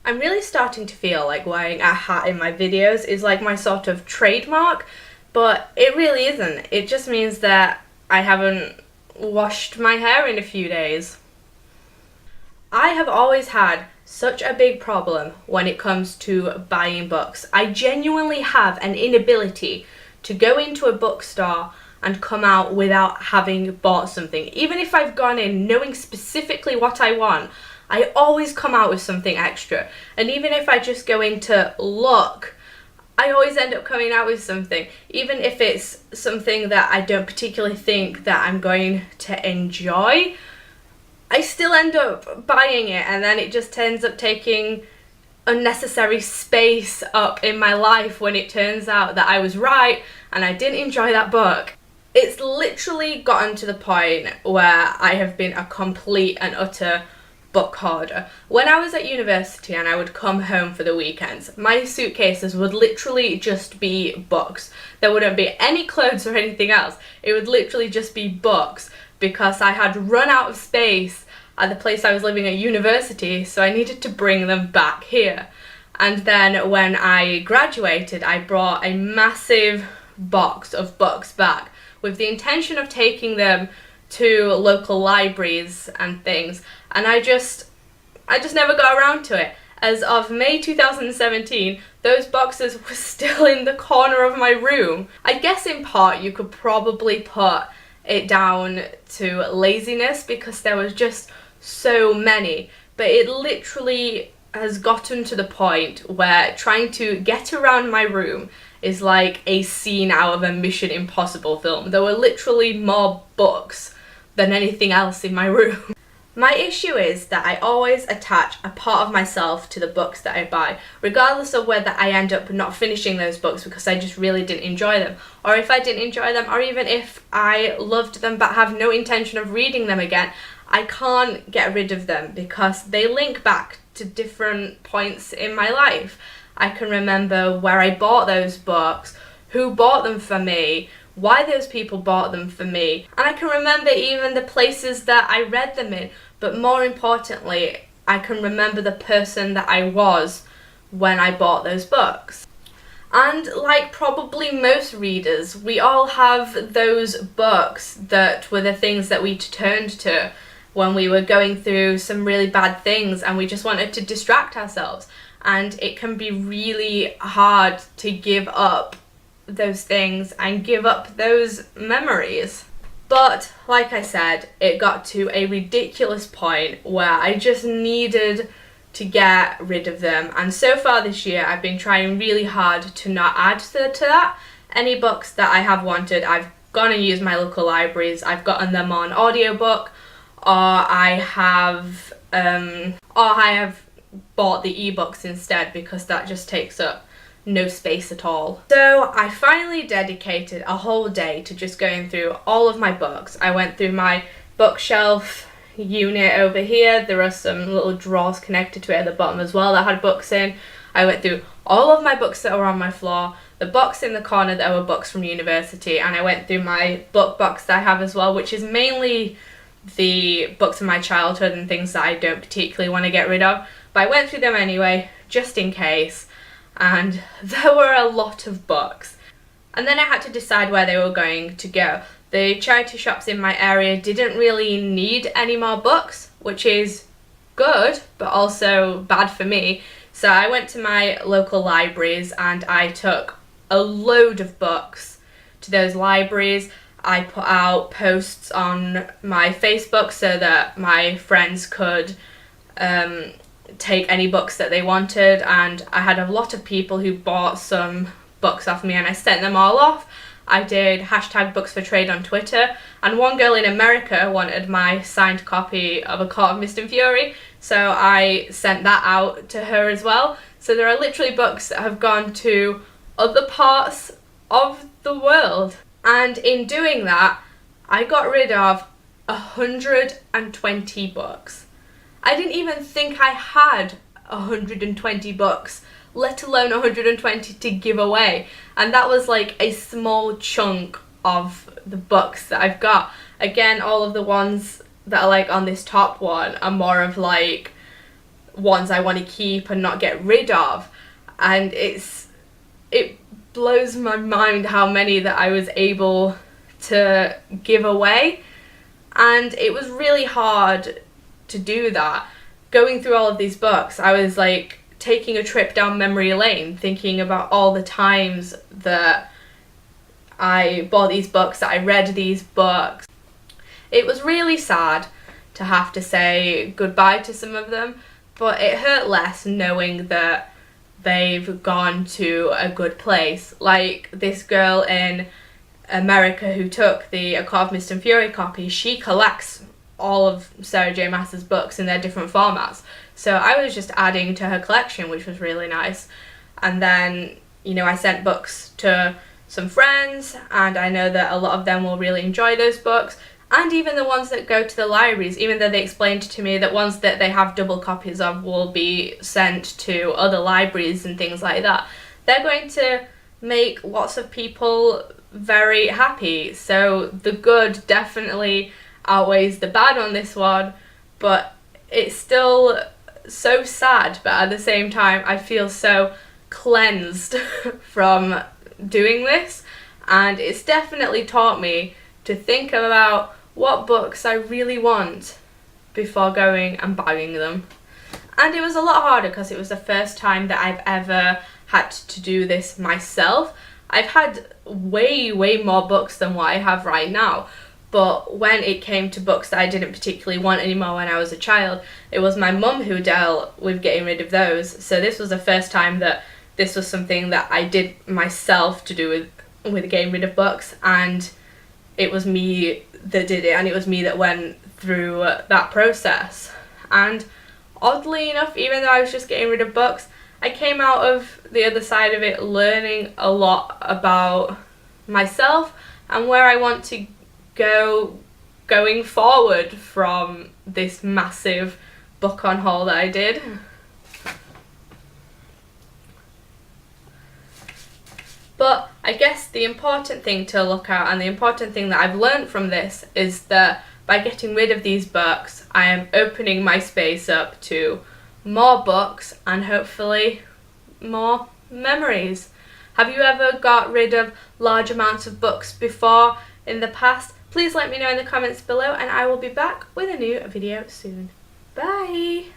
I'm really starting to feel like wearing a hat in my videos is like my sort of trademark, but it really isn't. It just means that I haven't washed my hair in a few days. I have always had such a big problem when it comes to buying books. I genuinely have an inability to go into a bookstore and come out without having bought something. Even if I've gone in knowing specifically what I want, I always come out with something extra. And even if I just go in to look, I always end up coming out with something. Even if it's something that I don't particularly think that I'm going to enjoy, I still end up buying it, and then it just ends up taking unnecessary space up in my life when it turns out that I was right and I didn't enjoy that book. It's literally gotten to the point where I have been a complete and utter book hoarder. When I was at university and I would come home for the weekends, my suitcases would literally just be books. There wouldn't be any clothes or anything else. It would literally just be books because I had run out of space at the place I was living at university, so I needed to bring them back here. And then when I graduated, I brought a massive box of books back with the intention of taking them to local libraries and things, and I just never got around to it. As of May 2017, those boxes were still in the corner of my room. I guess in part you could probably put it down to laziness because there was just so many, but it literally has gotten to the point where trying to get around my room is like a scene out of a Mission Impossible film. There were literally more books than anything else in my room. My issue is that I always attach a part of myself to the books that I buy, regardless of whether I end up not finishing those books because I just really didn't enjoy them, or if I didn't enjoy them, or even if I loved them but have no intention of reading them again. I can't get rid of them because they link back to different points in my life. I can remember where I bought those books, who bought them for me, why those people bought them for me, and I can remember even the places that I read them in, but more importantly, I can remember the person that I was when I bought those books. And like probably most readers, we all have those books that were the things that we turned to when we were going through some really bad things and we just wanted to distract ourselves. And it can be really hard to give up those things and give up those memories. But like I said, it got to a ridiculous point where I just needed to get rid of them, and so far this year I've been trying really hard to not add to that. Any books that I have wanted, I've gone and used my local libraries, I've gotten them on audiobook, or I have bought the ebooks instead because that just takes up no space at all. So I finally dedicated a whole day to just going through all of my books. I went through my bookshelf unit over here. There are some little drawers connected to it at the bottom as well that had books in. I went through all of my books that were on my floor, the box in the corner that were books from university, and I went through my book box that I have as well, which is mainly the books of my childhood and things that I don't particularly want to get rid of. But I went through them anyway, just in case, and there were a lot of books. And then I had to decide where they were going to go. The charity shops in my area didn't really need any more books, which is good, but also bad for me. So I went to my local libraries and I took a load of books to those libraries. I put out posts on my Facebook so that my friends could take any books that they wanted, and I had a lot of people who bought some books off me and I sent them all off. I did hashtag books for trade on Twitter, and one girl in America wanted my signed copy of A Court of Mist and Fury, so I sent that out to her as well. So there are literally books that have gone to other parts of the world. And in doing that, I got rid of 120 books. I didn't even think I had 120 books, let alone 120 to give away. And that was like a small chunk of the books that I've got. Again, all of the ones that are like on this top one are more of like ones I want to keep and not get rid of. And it blows my mind how many that I was able to give away. And it was really hard to do that. Going through all of these books, I was like taking a trip down memory lane, thinking about all the times that I bought these books, that I read these books. It was really sad to have to say goodbye to some of them, but it hurt less knowing that they've gone to a good place. Like this girl in America who took the A Court of Mist and Fury copy, she collects all of Sarah J Maas's books in their different formats. So I was just adding to her collection, which was really nice. And then, you know, I sent books to some friends, and I know that a lot of them will really enjoy those books. And even the ones that go to the libraries, even though they explained to me that ones that they have double copies of will be sent to other libraries and things like that, they're going to make lots of people very happy. So the good definitely outweighs the bad on this one, but it's still so sad. But at the same time, I feel so cleansed from doing this, and it's definitely taught me to think about what books I really want before going and buying them. And it was a lot harder because it was the first time that I've ever had to do this myself. I've had way more books than what I have right now, but when it came to books that I didn't particularly want anymore when I was a child, it was my mum who dealt with getting rid of those. So this was the first time that this was something that I did myself to do with getting rid of books, and it was me that did it, and it was me that went through that process. And oddly enough, even though I was just getting rid of books, I came out of the other side of it learning a lot about myself and where I want to go going forward from this massive book on haul that I did. But I guess the important thing to look at, and the important thing that I've learned from this, is that by getting rid of these books, I am opening my space up to more books and hopefully more memories. Have you ever got rid of large amounts of books before in the past? Please let me know in the comments below, and I will be back with a new video soon. Bye!